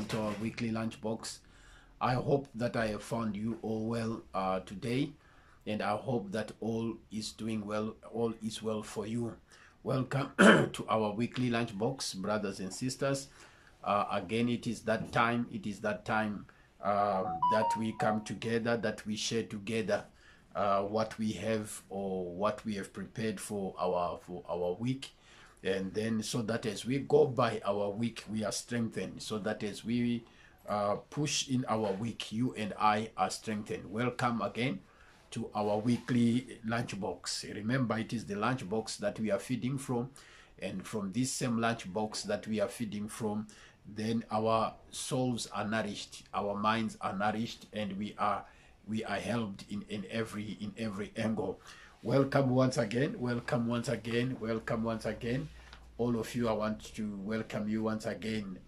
welcome to our weekly lunchbox. I hope that I have found you all well today, and I hope that all is doing well, all is well for you. Welcome to our weekly lunchbox, brothers and sisters. Again, it is that time, that we come together, that we share together what we have or what we have prepared for our week, and then so that as we go by our week we are strengthened, so that as we push in our week, you and I are strengthened. Welcome again to our weekly lunchbox. Remember, it is the lunchbox that we are feeding from, and from this same lunchbox that we are feeding from, then our souls are nourished, our minds are nourished, and we are helped in every angle. Welcome once again, welcome once again, welcome once again. All of you, I want to welcome you once again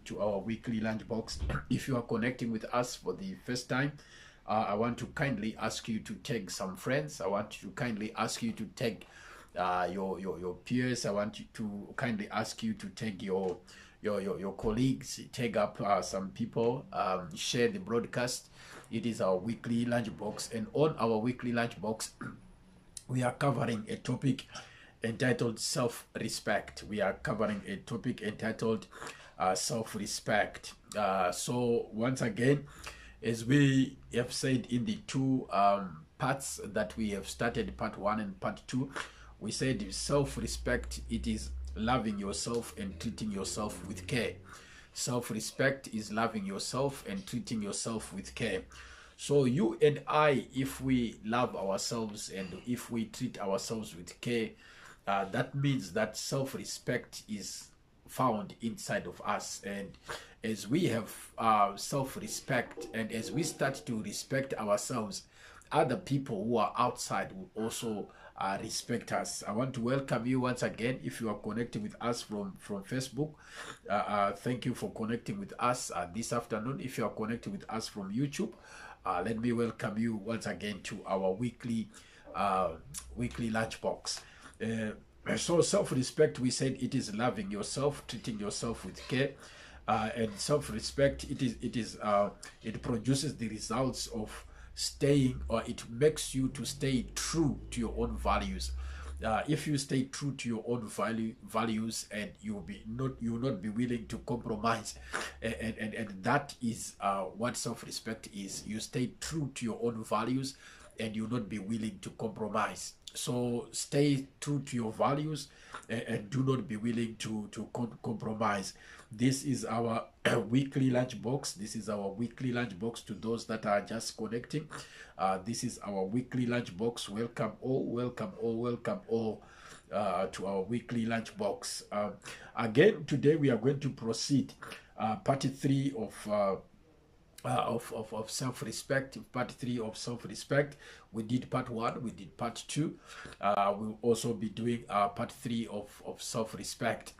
to our weekly lunchbox. If you are connecting with us for the first time, I want to kindly ask you to tag some friends. I want to kindly ask you to tag your peers. I want you to kindly ask you to tag your colleagues, tag up some people, share the broadcast. It is our weekly lunchbox, and on our weekly lunchbox we are covering a topic entitled self-respect. We are covering a topic entitled self-respect. So once again, as we have said in the two parts that we have started, part 1 and part 2, we said self-respect, it is loving yourself and treating yourself with care. Self-respect is loving yourself and treating yourself with care. So you and I, if we love ourselves and if we treat ourselves with care, that means that self-respect is found inside of us. And as we have self-respect, and as we start to respect ourselves, other people who are outside will also respect us. I want to welcome you once again. If you are connecting with us from Facebook, thank you for connecting with us this afternoon. If you are connecting with us from YouTube, let me welcome you once again to our weekly lunchbox. So self-respect, we said it is loving yourself, treating yourself with care, and self-respect, it produces the results of staying, or it makes you to stay true to your own values. If you stay true to your own values, and you will not be willing to compromise, and that is what self-respect is. You stay true to your own values and you will not be willing to compromise. So stay true to your values, and do not be willing to compromise. This is our weekly lunchbox. This is our weekly lunchbox to those that are just connecting. This is our weekly lunchbox. Welcome all, welcome all, welcome all to our weekly lunchbox. Again, today we are going to proceed part 3 of self-respect. Part 3 of self-respect. We did part 1, we did part 2. We'll also be doing part 3 of self-respect.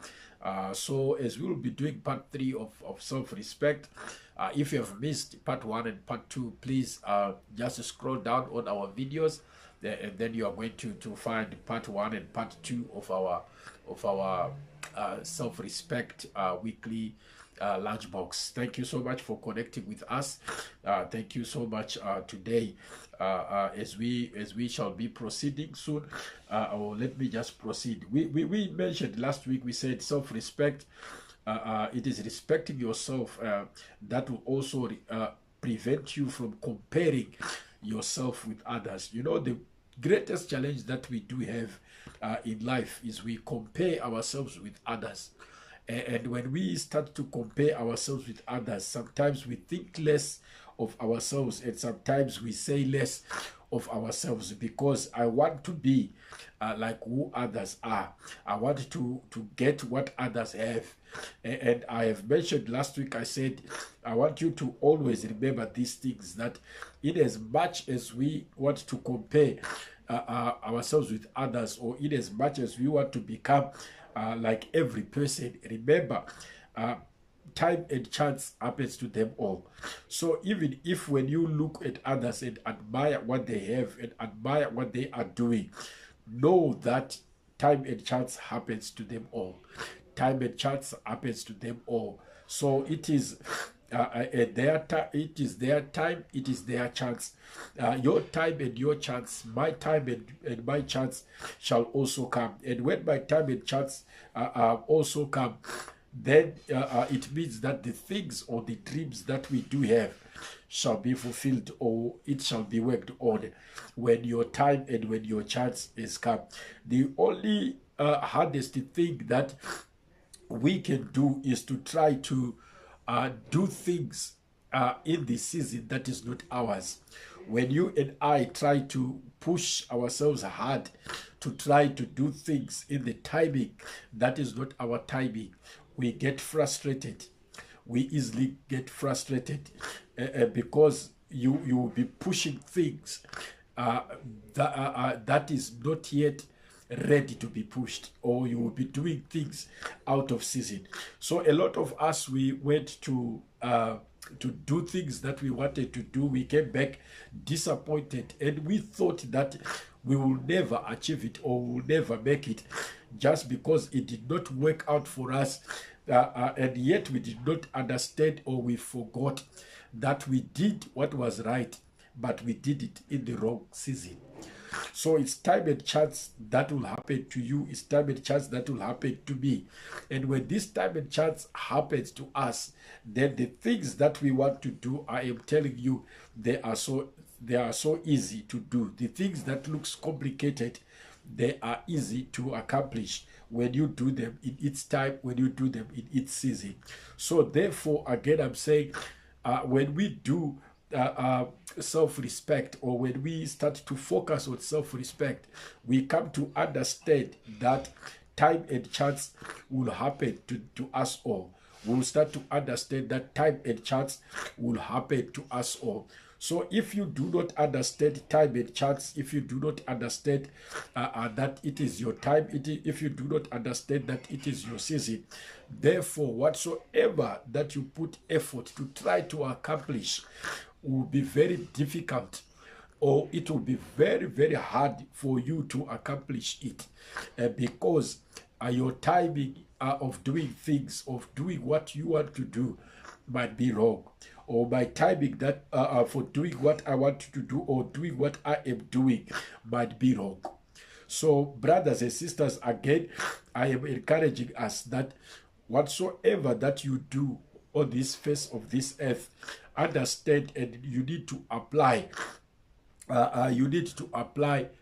So as we will be doing part 3 of self-respect, if you have missed part 1 and part 2, please just scroll down on our videos, and then you are going to find part 1 and part 2 of our self-respect weekly lunchbox. Thank you so much for connecting with us. Thank you so much today. As we shall be proceeding soon, or let me just proceed. We mentioned last week, we said self-respect, it is respecting yourself that will also prevent you from comparing yourself with others. You know, the greatest challenge that we do have in life is we compare ourselves with others. And when we start to compare ourselves with others, sometimes we think less of ourselves, and sometimes we say less of ourselves, because I want to be like who others are. I want to get what others have. And I have mentioned last week, I said, I want you to always remember these things, that in as much as we want to compare ourselves with others, or in as much as we want to become like every person, remember, time and chance happens to them all. So even if when you look at others and admire what they have and admire what they are doing, know that time and chance happens to them all. Time and chance happens to them all. So it is it is their time, it is their chance. Your time and your chance, my time and my chance shall also come. And when my time and chance also come, then it means that the things or the dreams that we do have shall be fulfilled, or it shall be worked on when your time and when your chance is come. The only hardest thing that we can do is to try to do things in the season that is not ours. When you and I try to push ourselves hard to try to do things in the timing that is not our timing, we get frustrated. We easily get frustrated because you will be pushing things that is not yet ready to be pushed, or you will be doing things out of season. So a lot of us, we went to do things that we wanted to do. We came back disappointed, and we thought that we will never achieve it or will never make it, just because it did not work out for us. And yet we did not understand, or we forgot that we did what was right, but we did it in the wrong season. So it's time and chance that will happen to you. It's time and chance that will happen to me. And when this time and chance happens to us, then the things that we want to do, I am telling you, they are so easy to do. The things that looks complicated, they are easy to accomplish when you do them in its time, when you do them in its season. So therefore, again, I'm saying, when we do self-respect, or when we start to focus on self-respect, we come to understand that time and chance will happen to us all. We'll start to understand that time and chance will happen to us all. So if you do not understand time and chance, if you do not understand that it is your time, if you do not understand that it is your season, therefore whatsoever that you put effort to try to accomplish will be very difficult, or it will be very, very hard for you to accomplish it, because your timing of doing things, of doing what you want to do, might be wrong, or my timing that for doing what I want to do, or doing what I am doing, might be wrong. So brothers and sisters, again, I am encouraging us that whatsoever that you do on this face of this earth, understand, and you need to apply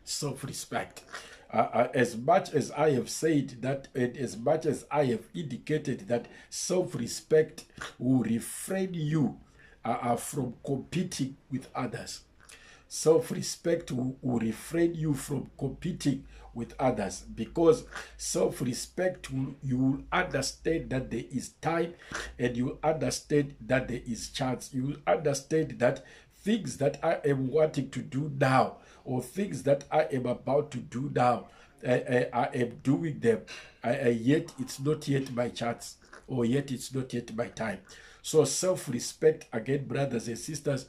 self-respect. As much as I have said that, and as much as I have indicated that self-respect will refrain you from competing with others. Self-respect will refrain you from competing with others, because self-respect you will understand that there is time, and you understand that there is chance. You will understand that things that I am wanting to do now, or things that I am about to do now, I am doing them, yet it's not yet my chance, or yet it's not yet my time. So self-respect, again, brothers and sisters,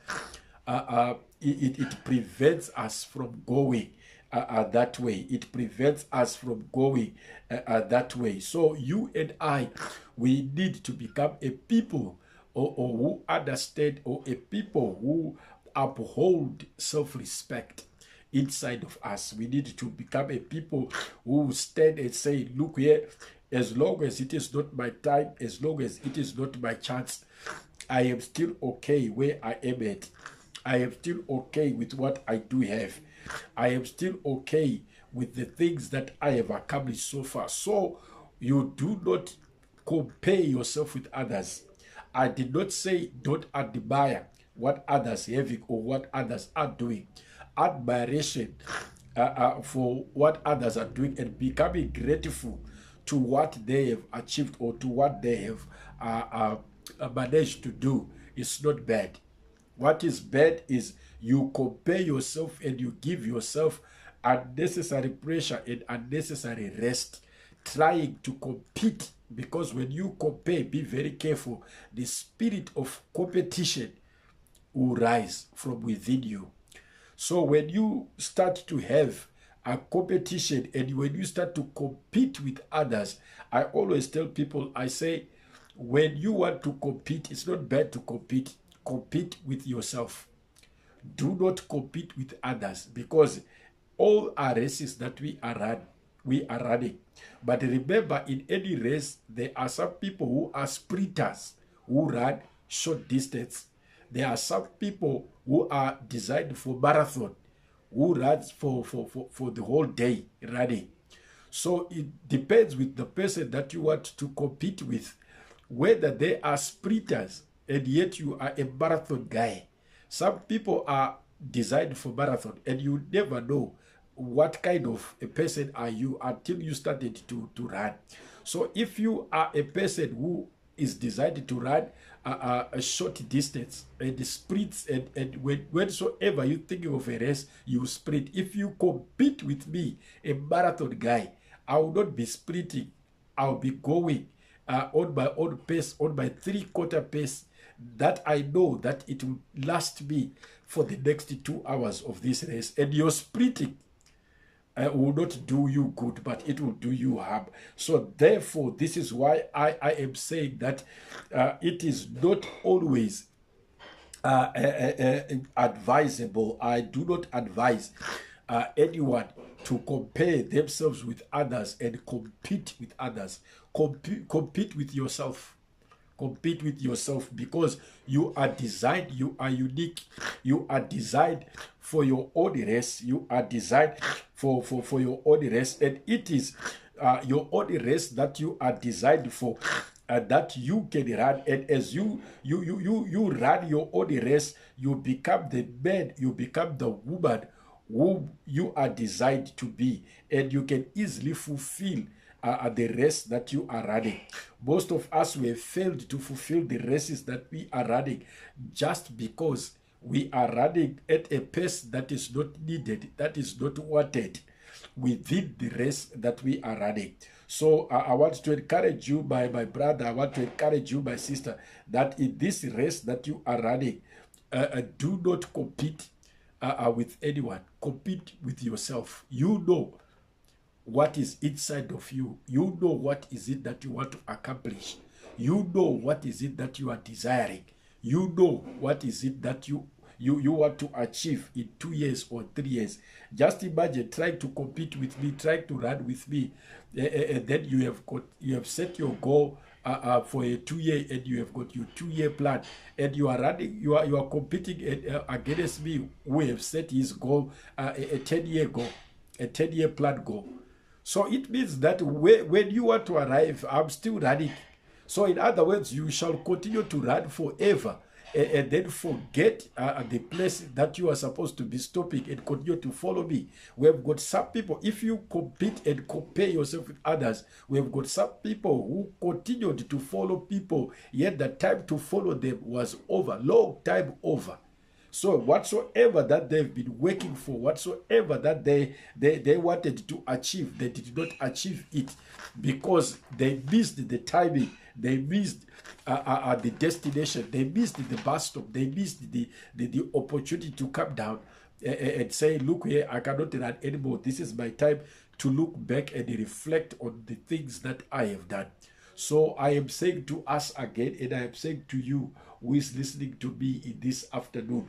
it prevents us from going that way. It prevents us from going that way. So you and I, we need to become a people or who understand, or a people who uphold self-respect inside of us. We need to become a people who stand and say, look here, as long as it is not my time, as long as it is not my chance, I am still okay where I am at. I am still okay with what I do have. I am still okay with the things that I have accomplished so far. So you do not compare yourself with others. I did not say don't admire what others have or what others are doing. Admiration for what others are doing, and becoming grateful to what they have achieved, or to what they have managed to do, is not bad. What is bad is you compare yourself, and you give yourself unnecessary pressure and unnecessary rest, trying to compete. Because when you compare, be very careful, the spirit of competition will rise from within you. So when you start to have a competition, and when you start to compete with others, I always tell people, I say, when you want to compete, it's not bad to compete. Compete with yourself. Do not compete with others, because all are races that we are running. But remember, in any race, there are some people who are sprinters who run short distance. There are some people who are designed for marathon, who runs for the whole day running. So it depends with the person that you want to compete with, whether they are sprinters and yet you are a marathon guy. Some people are designed for marathon, and you never know what kind of a person are you until you started to run. So if you are a person who is designed to run a short distance and sprints, and whensoever you think of a race, you sprint. If you compete with me, a marathon guy, I will not be sprinting. I'll be going on my own pace, on my 3/4 pace, that I know that it will last me for the next 2 hours of this race. And your sprinting will not do you good, but it will do you harm. So therefore, this is why I am saying that it is not always advisable. I do not advise anyone to compare themselves with others and compete with others. Compete with yourself. Compete with yourself, because you are designed, you are unique, you are designed for your own race, you are designed for your own race, and it is your own race that you are designed for, that you can run. And as you run your own race, you become the man, you become the woman who you are designed to be, and you can easily fulfill the race that you are running. Most of us, we have failed to fulfill the races that we are running, just because we are running at a pace that is not needed, that is not wanted within the race that we are running. So I want to encourage you, my brother, I want to encourage you, my sister, that in this race that you are running, do not compete with anyone. Compete with yourself. You know what is inside of you. You know what is it that you want to accomplish. You know what is it that you are desiring. You know what is it that you want to achieve in 2 years or 3 years. Just imagine trying to compete with me, trying to run with me, and then you have set your goal for a 2-year, and you have got your 2-year plan, and you are running, you are competing against me, who have set his goal, a 10-year goal, a 10-year plan goal. So it means that when you want to arrive, I'm still running. So in other words, you shall continue to run forever, and then forget the place that you are supposed to be stopping, and continue to follow me. We have got some people, if you compete and compare yourself with others, we have got some people who continued to follow people, yet the time to follow them was over, long time over. So whatsoever that they've been working for, whatsoever that they wanted to achieve, they did not achieve it, because they missed the timing, they missed the destination, they missed the bus stop, they missed the opportunity to come down and say, look here, I cannot run anymore. This is my time to look back and reflect on the things that I have done. So I am saying to us again, and I am saying to you who is listening to me in this afternoon,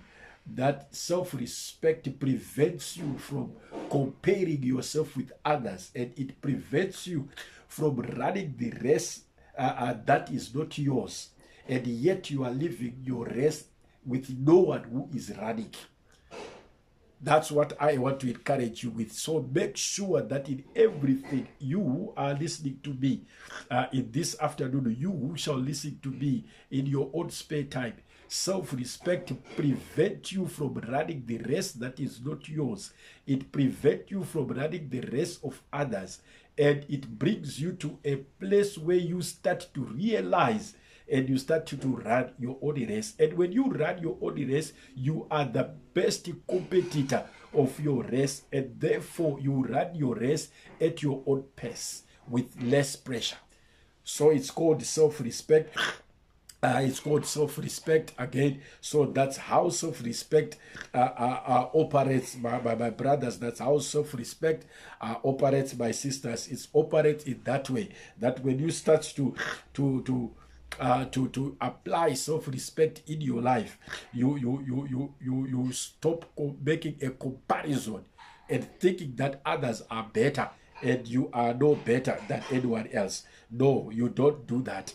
that self-respect prevents you from comparing yourself with others, and it prevents you from running the race that is not yours, and yet you are living your race with no one who is running. That's what I want to encourage you with. So make sure that in everything, you who are listening to me in this afternoon, you who shall listen to me in your own spare time, self-respect prevents you from running the race that is not yours. It prevents you from running the race of others. And it brings you to a place where you start to realize and you start to run your own race. And when you run your own race, you are the best competitor of your race. And therefore, you run your race at your own pace with less pressure. So it's called self-respect. It's called self-respect again. So that's how self-respect operates, my brothers. That's how self-respect operates, my sisters. It's operates in that way, that when you start to to apply self-respect in your life, you stop making a comparison and thinking that others are better and you are no better than anyone else. No, you don't do that.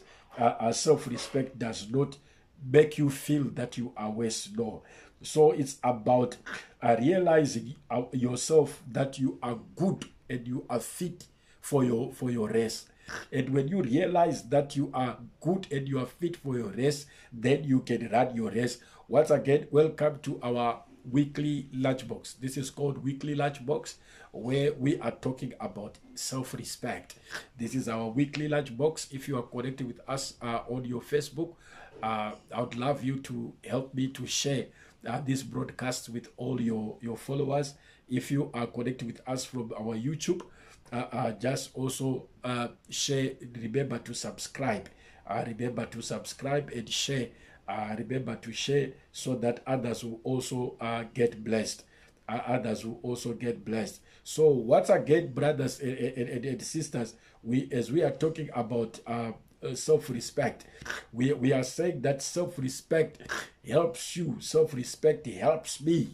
Self-respect does not make you feel that you are worse. No. So it's about realizing yourself that you are good and you are fit for your race. And when you realize that you are good and you are fit for your race, then you can run your race. Once again, welcome to our weekly lunchbox. This is called weekly lunchbox, where we are talking about self-respect. This is our weekly lunchbox. If you are connected with us on your Facebook, I would love you to help me to share this broadcast with all your followers. If you are connected with us from our YouTube, just also share. Remember to subscribe. Remember to subscribe and share. Remember to share so that others will also get blessed. Others will also get blessed. So once again, brothers and sisters, as we are talking about self-respect, we are saying that self-respect helps you. Self-respect helps me.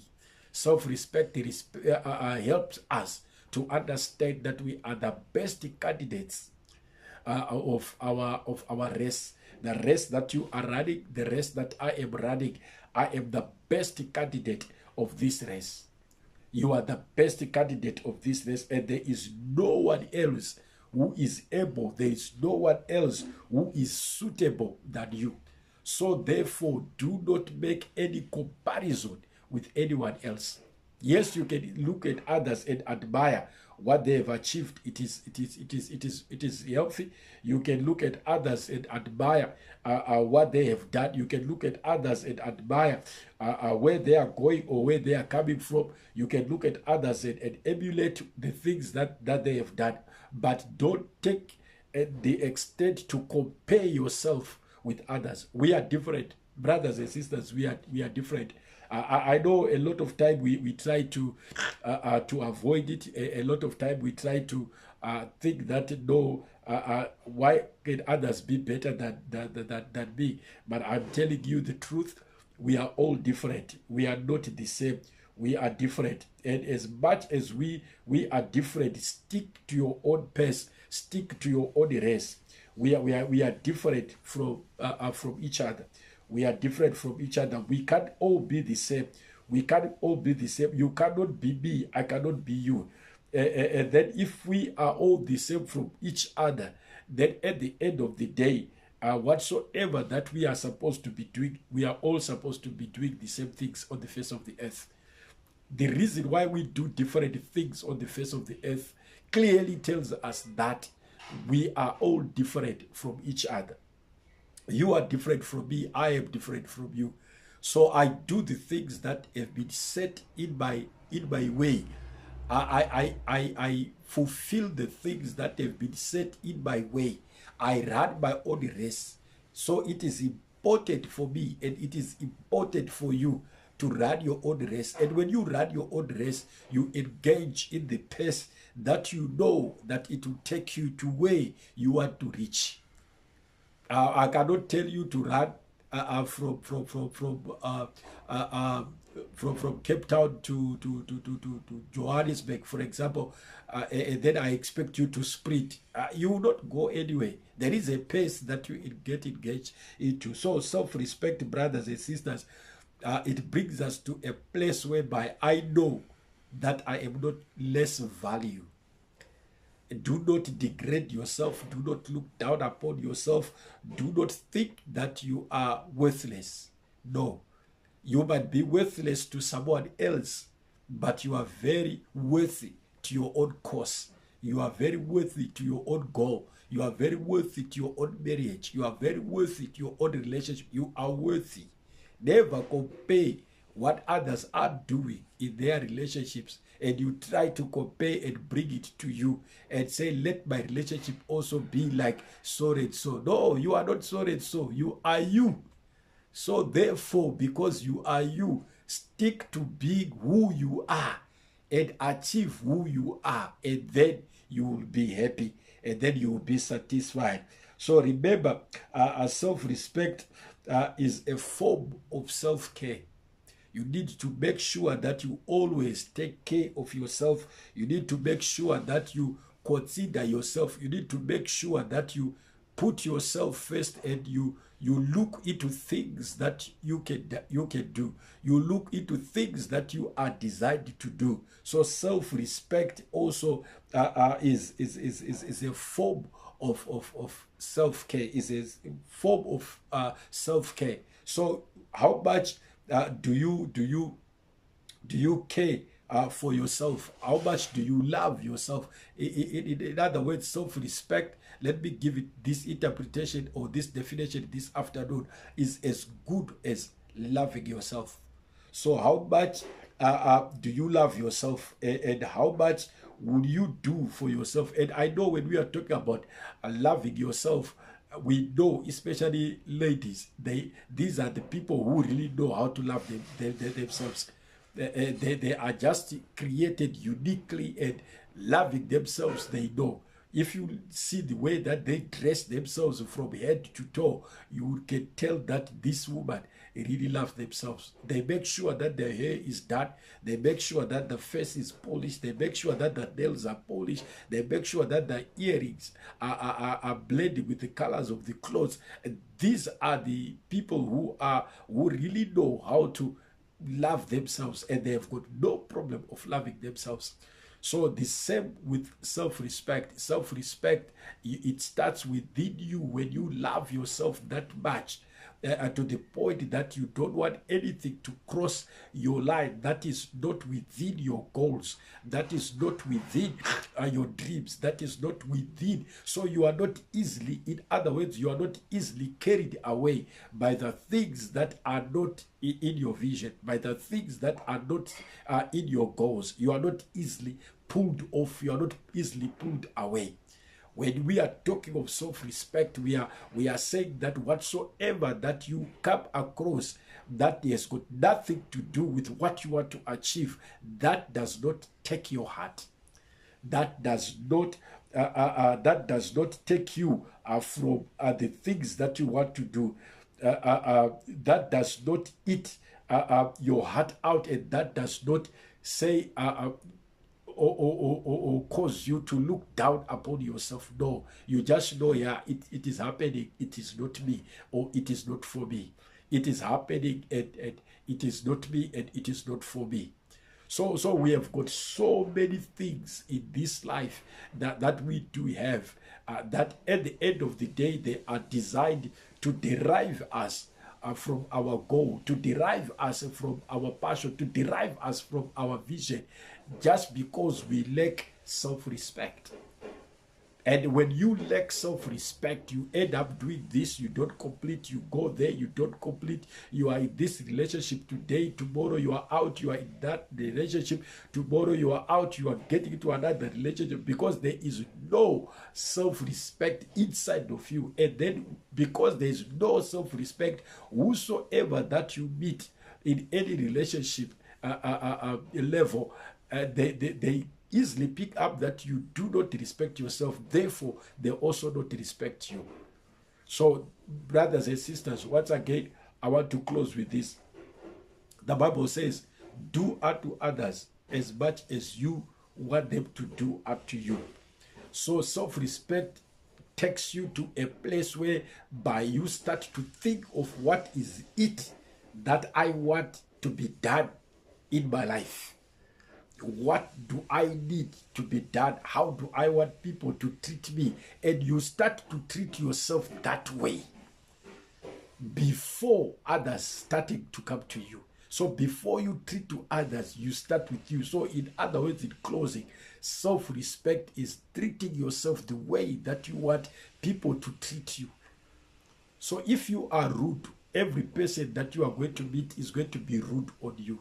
Self-respect helps us to understand that we are the best candidates of our race. The race that you are running, the race that I am running, I am the best candidate of this race. You are the best candidate of this race, and there is no one else who is able, there is no one else who is suitable than you. So therefore, do not make any comparison with anyone else. Yes, you can look at others and admire what they have achieved. It is healthy. You can look at others and admire what they have done. You can look at others and admire where they are going or where they are coming from. You can look at others and emulate the things that they have done. But don't take the extent to compare yourself with others. We are different, brothers and sisters. We are different. I know a lot of time we try to avoid it. A lot of time we try to think that no, why can others be better than me? But I'm telling you the truth. We are all different. We are not the same. We are different. And as much as we are different, stick to your own pace. Stick to your own race. We are different from each other. We are different from each other. We can't all be the same. We can't all be the same. You cannot be me. I cannot be you. And then if we are all the same from each other, then at the end of the day, whatsoever that we are supposed to be doing, we are all supposed to be doing the same things on the face of the earth. The reason why we do different things on the face of the earth clearly tells us that we are all different from each other. You are different from me. I am different from you. So I do the things that have been set in my way. I fulfill the things that have been set in my way. I run my own race. So it is important for me and it is important for you to run your own race. And when you run your own race, you engage in the pace that you know that it will take you to where you want to reach. I cannot tell you to run from Cape Town to Johannesburg, for example, and then I expect you to sprint. You will not go anywhere. There is a pace that you get engaged into. So self-respect, brothers and sisters, it brings us to a place whereby I know that I am not less value. Do not degrade yourself. Do not look down upon yourself. Do not think that you are worthless. No. You might be worthless to someone else, but you are very worthy to your own cause. You are very worthy to your own goal. You are very worthy to your own marriage. You are very worthy to your own relationship. You are worthy. Never compare what others are doing in their relationships and you try to compare and bring it to you and say, let my relationship also be like so and so. No, you are not so and so. You are you. So therefore, because you are you, stick to being who you are and achieve who you are, and then you will be happy and then you will be satisfied. So remember, self-respect is a form of self-care. You need to make sure that you always take care of yourself. You need to make sure that you consider yourself. You need to make sure that you put yourself first, and you look into things that you can do. You look into things that you are designed to do. So self-respect also is a form of self-care, is a form of self-care. So how much do you care for yourself? How much do you love yourself? In other words, self-respect, let me give it this interpretation or this definition this afternoon, is as good as loving yourself. So how much do you love yourself, and how much will you do for yourself? And I know when we are talking about loving yourself, we know, especially ladies, these are the people who really know how to love themselves. They are just created uniquely, and loving themselves, they know. If you see the way that they dress themselves from head to toe, you can tell that this woman really loves themselves. They make sure that their hair is done. They make sure that the face is polished. They make sure that the nails are polished. They make sure that the earrings are blended with the colors of the clothes. And these are the people who really know how to love themselves, and they have got no problem of loving themselves. So the same with self-respect. Self-respect, it starts within you when you love yourself that much, to the point that you don't want anything to cross your line that is not within your goals, that is not within your dreams, that is not within. So you are not easily, in other words, you are not easily carried away by the things that are not in your vision, by the things that are not in your goals. You are not easily pulled off. You are not easily pulled away. When we are talking of self-respect, we are saying that whatsoever that you come across that has got nothing to do with what you want to achieve, that does not take your heart. That does not take you from the things that you want to do. That does not eat your heart out, and that does not say or cause you to look down upon yourself. No, you just know, yeah, it is happening. It is not me, or it is not for me. It is happening, and it is not me, and it is not for me. So we have got so many things in this life that we do have, that at the end of the day, they are designed to derive us from our goal, to derive us from our passion, to derive us from our vision, just because we lack self-respect. And when you lack self-respect, you end up doing this, you don't complete, you go there, you don't complete, you are in this relationship today, tomorrow you are out, you are in that relationship, tomorrow you are out, you are getting into another relationship, because there is no self-respect inside of you. And then because there is no self-respect, whosoever that you meet in any relationship level, they easily pick up that you do not respect yourself, therefore they also don't respect you. So brothers and sisters, once again, I want to close with this. The Bible says, do unto others as much as you want them to do unto you. So self-respect takes you to a place where by you start to think of what is it that I want to be done in my life. What do I need to be done? How do I want people to treat me? And you start to treat yourself that way before others starting to come to you. So before you treat to others, you start with you. So in other words, in closing, self-respect is treating yourself the way that you want people to treat you. So if you are rude, every person that you are going to meet is going to be rude on you.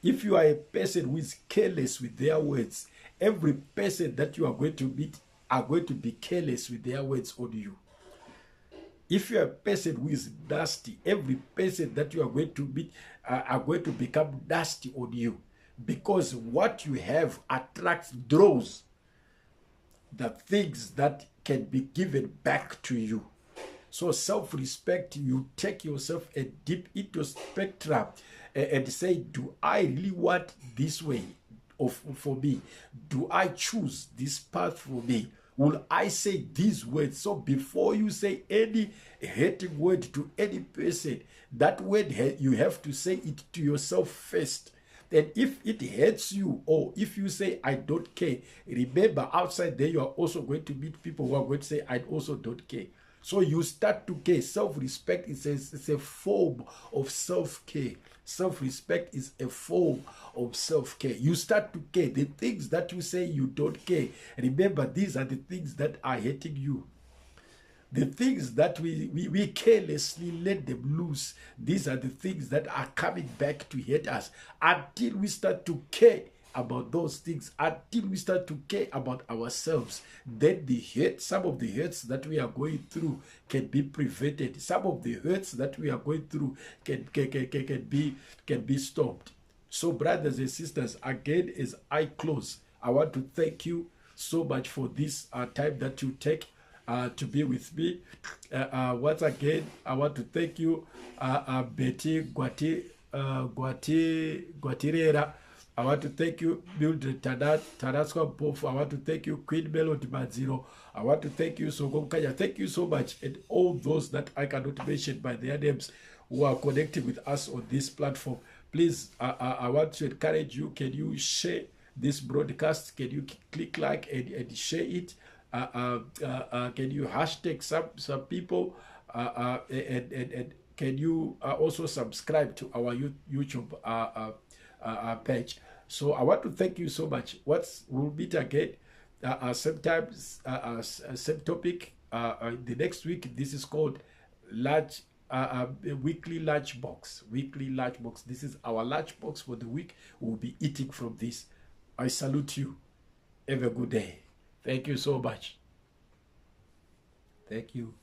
If you are a person who is careless with their words, every person that you are going to meet are going to be careless with their words on you. If you are a person who is nasty, every person that you are going to meet are going to become nasty on you, because what you have attracts, draws the things that can be given back to you. So self-respect, you take yourself a deep introspectra and say, do I really want this way for me? Do I choose this path for me? Will I say these words? So before you say any hating word to any person, that word you have to say it to yourself first. And if it hurts you, or if you say, I don't care, remember outside there you are also going to meet people who are going to say, I also don't care. So you start to care. Self-respect is a form of self-care. Self-respect is a form of self-care. You start to care. The things that you say you don't care, remember, these are the things that are hurting you. The things that we carelessly let them loose, these are the things that are coming back to hurt us. Until we start to care about those things, until we start to care about ourselves, then the hurt, some of the hurts that we are going through can be prevented. Some of the hurts that we are going through can be stopped. So brothers and sisters, again, as I close, I want to thank you so much for this time that you take to be with me. Once again, I want to thank you, Betty Guatirera. I want to thank you, Mildred Taraskwa Bof. I want to thank you, Queen Melody Manziro. I want to thank you, Sogom Kaya. Thank you so much, and all those that I cannot mention by their names who are connected with us on this platform. Please, I want to encourage you. Can you share this broadcast? Can you click like and share it? Can you hashtag some people? And can you also subscribe to our YouTube page? So I want to thank you so much. We'll meet again sometimes same topic the next week. This is called weekly lunch box. This is our lunch box for the week. We'll be eating from this. I salute you. Have a good day. Thank you so much. Thank you.